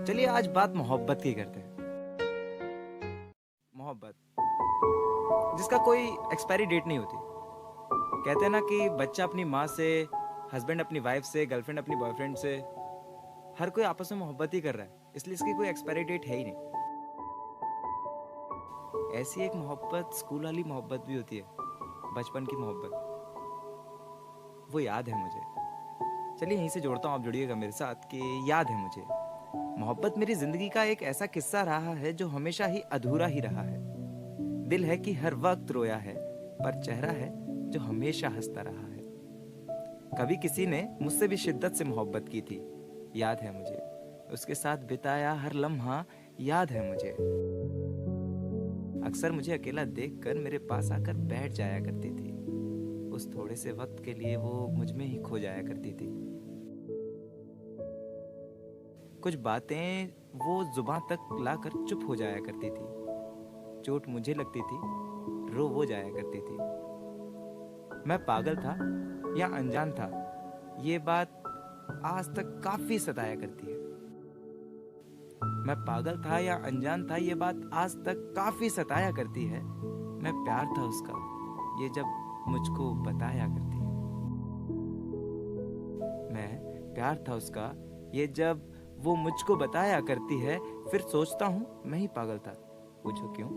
चलिए आज बात मोहब्बत की करते हैं। मोहब्बत जिसका कोई एक्सपायरी डेट नहीं होती। कहते हैं ना कि बच्चा अपनी माँ से, हस्बैंड अपनी वाइफ से, गर्लफ्रेंड अपनी बॉयफ्रेंड से, हर कोई आपस में मोहब्बत ही कर रहा है, इसलिए इसकी कोई एक्सपायरी डेट है ही नहीं। ऐसी एक मोहब्बत स्कूल वाली मोहब्बत भी होती है, बचपन की मोहब्बत। वो याद है मुझे। चलिए यहीं से जोड़ता हूँ, आप जुड़िएगा मेरे साथ कि याद है मुझे। मोहब्बत मेरी जिंदगी का एक ऐसा किस्सा रहा है जो हमेशा ही अधूरा ही रहा है। दिल है कि हर वक्त रोया है, पर चेहरा है जो हमेशा हंसता रहा है। कभी किसी ने मुझसे भी शिद्दत से मोहब्बत की थी, याद है मुझे। उसके साथ बिताया हर लम्हा याद है मुझे। अक्सर मुझे अकेला देखकर मेरे पास आकर बैठ जाया करती थी। उस थोड़े से वक्त के लिए वो मुझ में ही खो जाया करती थी। कुछ बातें वो जुबान तक लाकर चुप हो जाया करती थी। चोट मुझे लगती थी, रो वो जाया करती थी। मैं पागल था या अनजान था, ये बात आज तक काफी सताया करती है। मैं पागल था या अनजान था, ये बात आज तक काफी सताया करती है। मैं प्यार था उसका, ये जब मुझको बताया करती है। मैं प्यार था उसका, ये जब वो मुझको बताया करती है। फिर सोचता हूँ मैं ही पागल था, पूछो क्यों?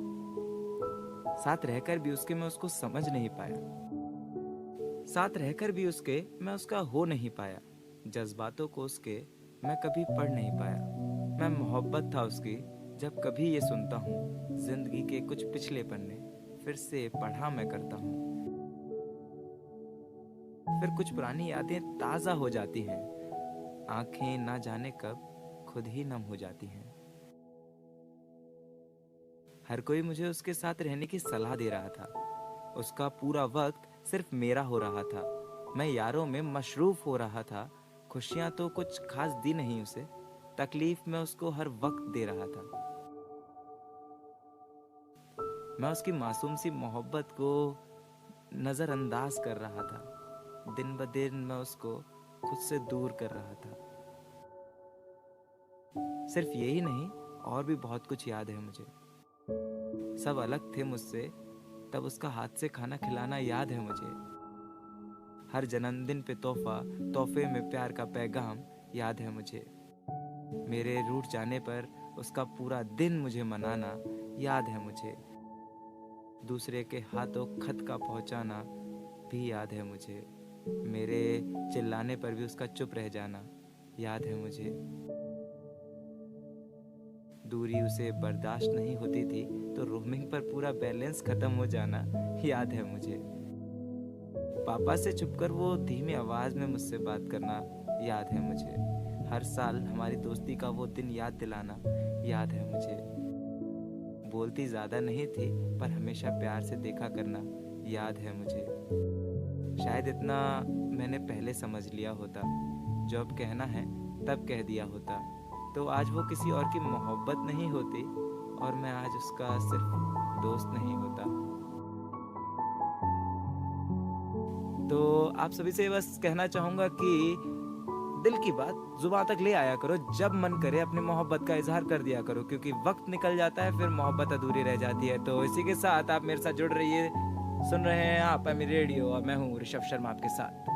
साथ रहकर भी उसके मैं उसको समझ नहीं पाया। साथ रहकर भी उसके मैं उसका हो नहीं पाया। जज्बातों को उसके मैं कभी पढ़ नहीं पाया। मैं मोहब्बत था उसकी, जब कभी ये सुनता हूँ जिंदगी के कुछ पिछले पन्ने फिर से पढ़ा मैं करता हूँ। फिर कुछ पुरानी यादें ताजा हो जाती हैं, आंखें ना जाने कब खुद ही नम हो जाती हैं। हर कोई मुझे उसके साथ रहने की सलाह दे रहा था। उसका पूरा वक्त सिर्फ मेरा हो रहा था। मैं यारों में मशरूफ हो रहा था। खुशियां तो कुछ खास दी नहीं उसे, तकलीफ में उसको हर वक्त दे रहा था। मैं उसकी मासूम सी मोहब्बत को नजरअंदाज कर रहा था। दिन ब दिन मैं उसको खुद से दूर कर रहा था। सिर्फ यही नहीं, और भी बहुत कुछ याद है मुझे। सब अलग थे मुझसे, तब उसका हाथ से खाना खिलाना याद है मुझे। हर जन्मदिन पे तोहफे में प्यार का पैगाम याद है मुझे। मेरे रूठ जाने पर उसका पूरा दिन मुझे मनाना याद है मुझे। दूसरे के हाथों खत का पहुंचाना भी याद है मुझे। मेरे चिल्लाने पर भी उसका चुप रह जाना याद है मुझे। दूरी उसे बर्दाश्त नहीं होती थी तो रोमिंग पर पूरा बैलेंस खत्म हो जाना याद है मुझे। पापा से छुपकर वो धीमी आवाज में मुझसे बात करना याद है मुझे। हर साल हमारी दोस्ती का वो दिन याद दिलाना याद है मुझे। बोलती ज्यादा नहीं थी पर हमेशा प्यार से देखा करना याद है मुझे। शायद इतना मैंने पहले समझ लिया होता, जो अब कहना है तब कह दिया होता, तो आज वो किसी और की मोहब्बत नहीं होती और मैं आज उसका सिर्फ दोस्त नहीं होता। तो आप सभी से बस कहना चाहूंगा कि दिल की बात जुबान तक ले आया करो। जब मन करे अपनी मोहब्बत का इजहार कर दिया करो, क्योंकि वक्त निकल जाता है फिर मोहब्बत अधूरी रह जाती है। तो इसी के साथ आप मेरे साथ जुड़ रहिए। सुन रहे हैं आप मेरी रेडियो और मैं हूँ ऋषभ शर्मा आपके साथ।